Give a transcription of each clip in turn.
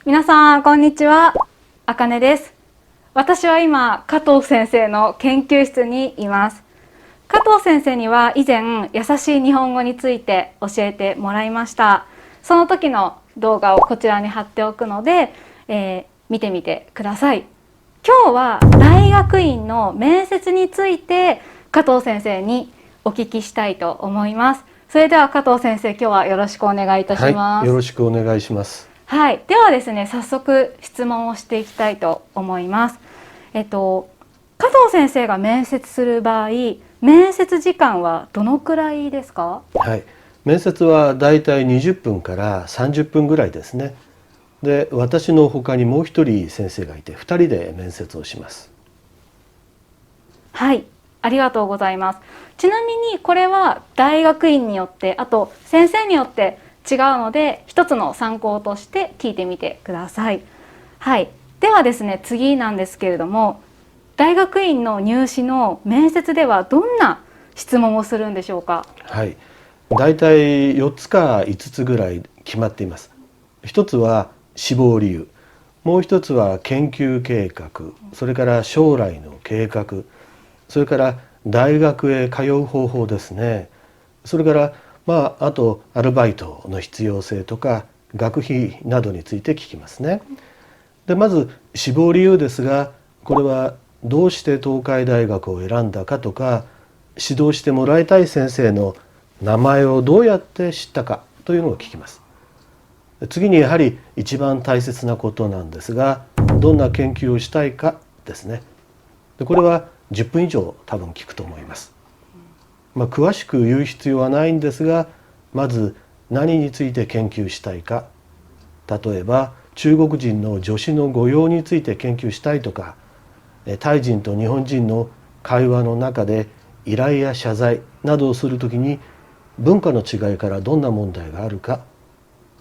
皆さんこんにちは、あかねです。私は今加藤先生の研究室にいます。加藤先生には以前優しい日本語について教えてもらいました。その時の動画をこちらに貼っておくので、見てみてください。今日は大学院の面接について加藤先生にお聞きしたいと思います。それでは加藤先生、今日はよろしくお願いいたします。はい、よろしくお願いします。はい、ではですね、早速質問をしていきたいと思います。加藤先生が面接する場合、面接時間はどのくらいですか？はい、面接はだいたい20分から30分ぐらいですね。で、私の他にもう一人先生がいて、2人で面接をします。はい、ありがとうございます。ちなみにこれは大学院によって、あと先生によって違うので、一つの参考として聞いてみてください。はい、ではですね、次なんですけれども、大学院の入試の面接ではどんな質問をするんでしょうか？はい、だいたい4つか5つぐらい決まっています。一つは志望理由、もう一つは研究計画、それから将来の計画、それから大学へ通う方法ですね。それからあとアルバイトの必要性とか学費などについて聞きますね。で、まず志望理由ですが、これはどうして東海大学を選んだかとか、指導してもらいたい先生の名前をどうやって知ったかというのを聞きます。次にやはり一番大切なことなんですが、どんな研究をしたいかですね。で、これは10分以上多分聞くと思います。詳しく言う必要はないんですが、まず何について研究したいか、例えば中国人の助詞の誤用について研究したいとか、タイ人と日本人の会話の中で依頼や謝罪などをするときに文化の違いからどんな問題があるか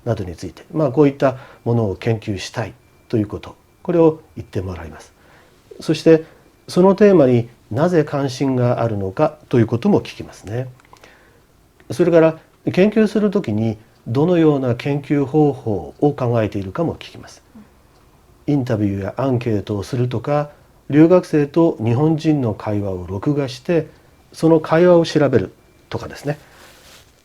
などについて、こういったものを研究したいということ、これを言ってもらいます。そしてそのテーマになぜ関心があるのかということも聞きますね。それから研究するときにどのような研究方法を考えているかも聞きます。インタビューやアンケートをするとか、留学生と日本人の会話を録画してその会話を調べるとかですね。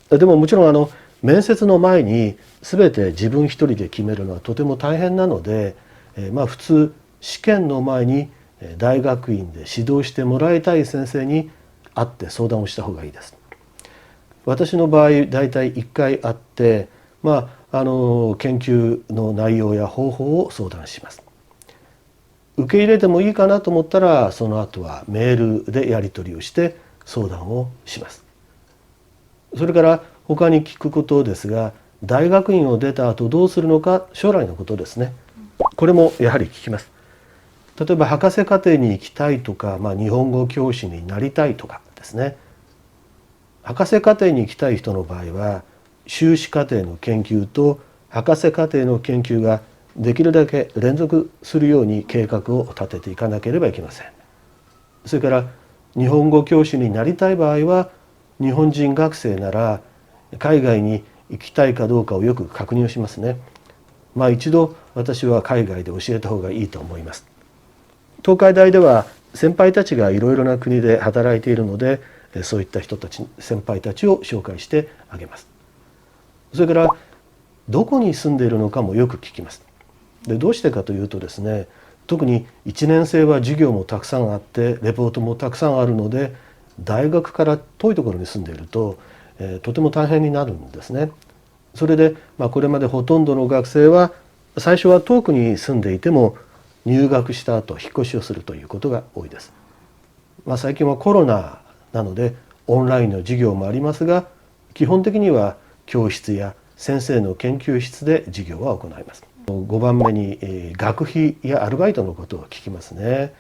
でももちろん面接の前に全て自分一人で決めるのはとても大変なので、普通試験の前に大学院で指導してもらいたい先生に会って相談をした方がいいです。私の場合だいたい1回会って、研究の内容や方法を相談します。受け入れてもいいかなと思ったら、その後はメールでやり取りをして相談をします。それから他に聞くことですが、大学院を出た後どうするのか、将来のことですね。これもやはり聞きます。例えば博士課程に行きたいとか、日本語教師になりたいとかですね。博士課程に行きたい人の場合は、修士課程の研究と博士課程の研究ができるだけ連続するように計画を立てていかなければいけません。それから日本語教師になりたい場合は、日本人学生なら海外に行きたいかどうかをよく確認をしますね。一度私は海外で教えた方がいいと思います。東海大では先輩たちがいろいろな国で働いているので、そういった人たち、先輩たちを紹介してあげます。それからどこに住んでいるのかもよく聞きます。で、どうしてかというとですね、特に1年生は授業もたくさんあってレポートもたくさんあるので、大学から遠いところに住んでいると、とても大変になるんですね。それで、これまでほとんどの学生は最初は遠くに住んでいても入学した後引っ越しをするということが多いです。最近はコロナなのでオンラインの授業もありますが、基本的には教室や先生の研究室で授業は行います。5番目に、学費やアルバイトのことを聞きますね。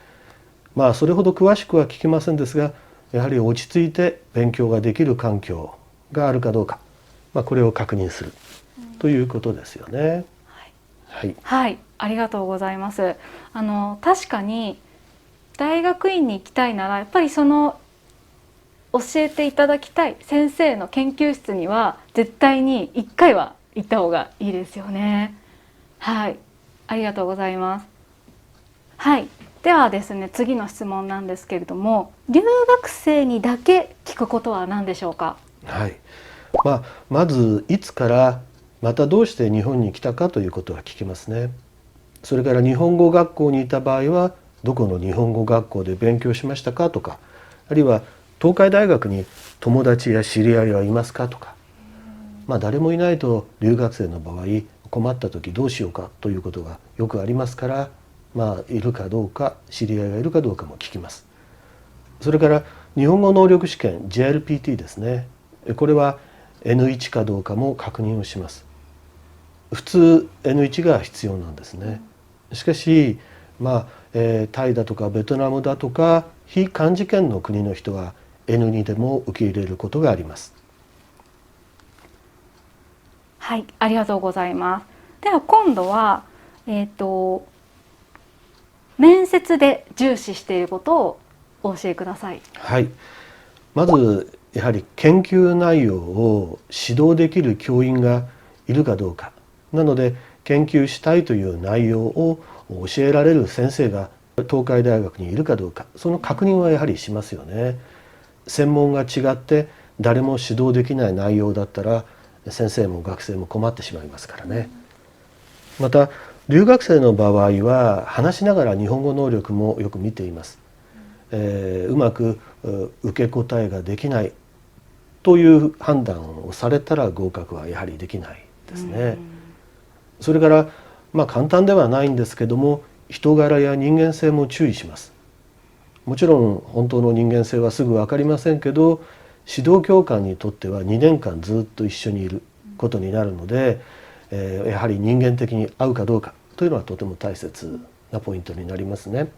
それほど詳しくは聞きませんですが、やはり落ち着いて勉強ができる環境があるかどうか、これを確認するということですよね。はい、はい、ありがとうございます。確かに大学院に行きたいなら、やっぱりその教えていただきたい先生の研究室には絶対に1回は行った方がいいですよね。はい。ありがとうございます。はい、ではですね、次の質問なんですけれども、留学生にだけ聞くことは何でしょうか？はい。まずいつからまたどうして日本に来たかということは聞きますね。それから日本語学校にいた場合はどこの日本語学校で勉強しましたかとか、あるいは東海大学に友達や知り合いはいますかとか、誰もいないと留学生の場合困った時どうしようかということがよくありますから、いるかどうか知り合いがいるかどうかも聞きます。それから日本語能力試験 JLPT ですね。これは N1 かどうかも確認をします。普通 N1 が必要なんですね。しかし、タイだとかベトナムだとか非漢字圏の国の人は N2 でも受け入れることがあります。はい、ありがとうございます。では今度は、面接で重視していることをお教えください。はい。まずやはり研究内容を指導できる教員がいるかどうか。なので研究したいという内容を教えられる先生が東海大学にいるかどうか、その確認はやはりしますよね。専門が違って誰も指導できない内容だったら先生も学生も困ってしまいますからね。また留学生の場合は話しながら日本語能力もよく見ています。うまく受け答えができないという判断をされたら合格はやはりできないですね。それから簡単ではないんですけども、人柄や人間性も注意します。もちろん本当の人間性はすぐ分かりませんけど、指導教官にとっては2年間ずっと一緒にいることになるので、やはり人間的に合うかどうかというのはとても大切なポイントになりますね。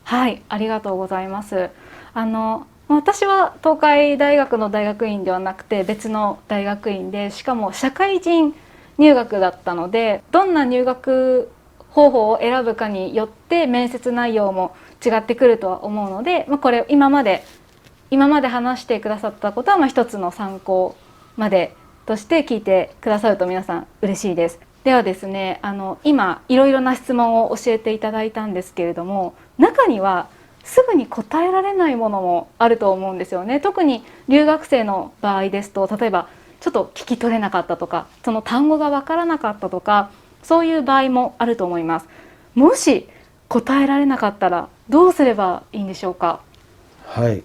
はい、ありがとうございます。私は東海大学の大学院ではなくて別の大学院で、しかも社会人入学だったので、どんな入学方法を選ぶかによって面接内容も違ってくるとは思うので、これ今まで話してくださったことは一つの参考までとして聞いてくださると皆さん嬉しいです。ではですね、今いろいろな質問を教えていただいたんですけれども、中にはすぐに答えられないものもあると思うんですよね。特に留学生の場合ですと、例えばちょっと聞き取れなかったとか、その単語がわからなかったとか、そういう場合もあると思います。もし答えられなかったらどうすればいいんでしょうか？はい。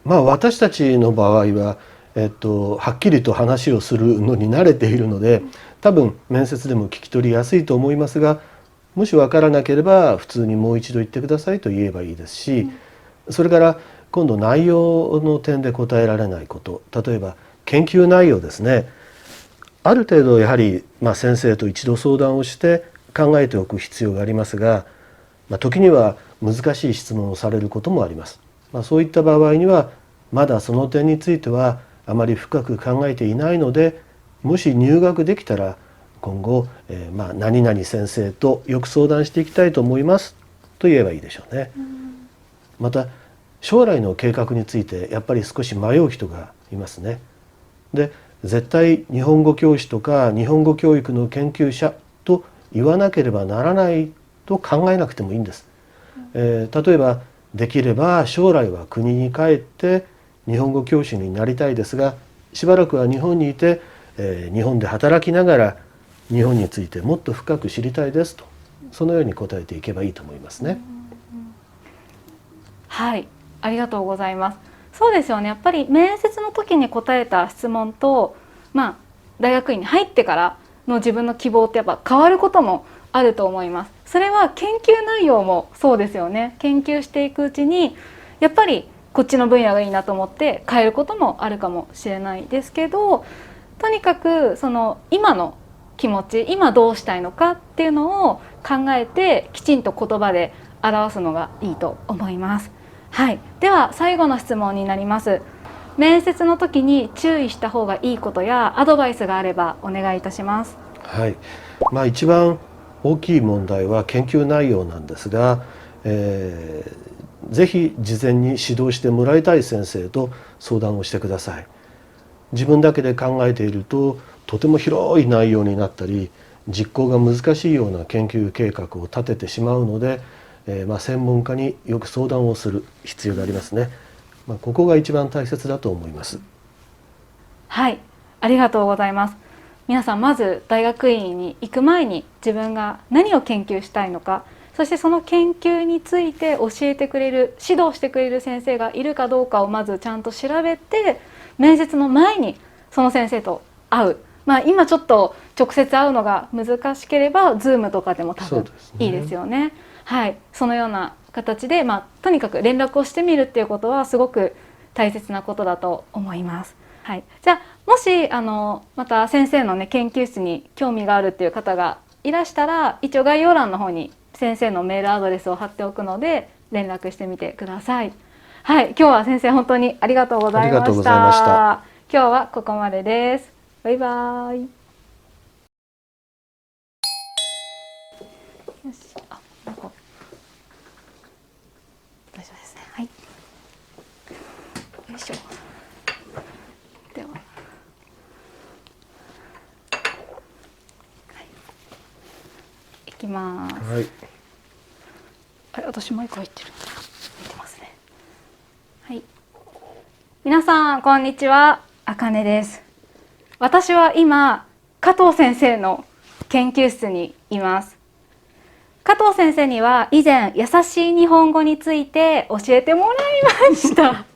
私たちの場合は、はっきりと話をするのに慣れているので、多分面接でも聞き取りやすいと思いますが、もし分からなければ普通にもう一度言ってくださいと言えばいいですし、それから今度内容の点で答えられないこと、例えば研究内容ですね。ある程度やはり、先生と一度相談をして考えておく必要がありますが、時には難しい質問をされることもあります。そういった場合にはまだその点についてはあまり深く考えていないので、もし入学できたら今後、何々先生とよく相談していきたいと思いますと言えばいいでしょうね。また将来の計画についてやっぱり少し迷う人がいますね。で、絶対日本語教師とか日本語教育の研究者と言わなければならないと考えなくてもいいんです。例えばできれば将来は国に帰って日本語教師になりたいですが、しばらくは日本にいて、日本で働きながら日本についてもっと深く知りたいですと、そのように答えていけばいいと思いますね。はい、ありがとうございます。そうですよね。やっぱり面接の時に答えた質問と、大学院に入ってからの自分の希望ってやっぱ変わることもあると思います。それは研究内容もそうですよね。研究していくうちにやっぱりこっちの分野がいいなと思って変えることもあるかもしれないですけど、とにかくその今の気持ち、今どうしたいのかっていうのを考えてきちんと言葉で表すのがいいと思います。はい、では最後の質問になります。面接の時に注意した方がいいことやアドバイスがあればお願いいたします。はい。一番大きい問題は研究内容なんですが、ぜひ事前に指導してもらいたい先生と相談をしてください。自分だけで考えているととても広い内容になったり、実行が難しいような研究計画を立ててしまうので、専門家によく相談をする必要がありますね。ここが一番大切だと思います。はい、ありがとうございます。皆さんまず大学院に行く前に自分が何を研究したいのか、そしてその研究について教えてくれる、指導してくれる先生がいるかどうかをまずちゃんと調べて、面接の前にその先生と会う。今ちょっと直接会うのが難しければ Zoom とかでも多分いいですよね。はい、そのような形で、とにかく連絡をしてみるっていうことはすごく大切なことだと思います。はい、じゃあもしまた先生のね研究室に興味があるっていう方がいらしたら、一応概要欄の方に先生のメールアドレスを貼っておくので連絡してみてください。はい、今日は先生本当にありがとうございました。ありがとうございました。今日はここまでです。バイバーイ。よし、なんか大丈夫ですね。はい。よいしょ。では、はい、いきます。はい。あれ、私もう一個入ってる。入ってますね。はい。皆さんこんにちは、あかねです。私は今加藤先生の研究室にいます。加藤先生には以前優しい日本語について教えてもらいました。なんで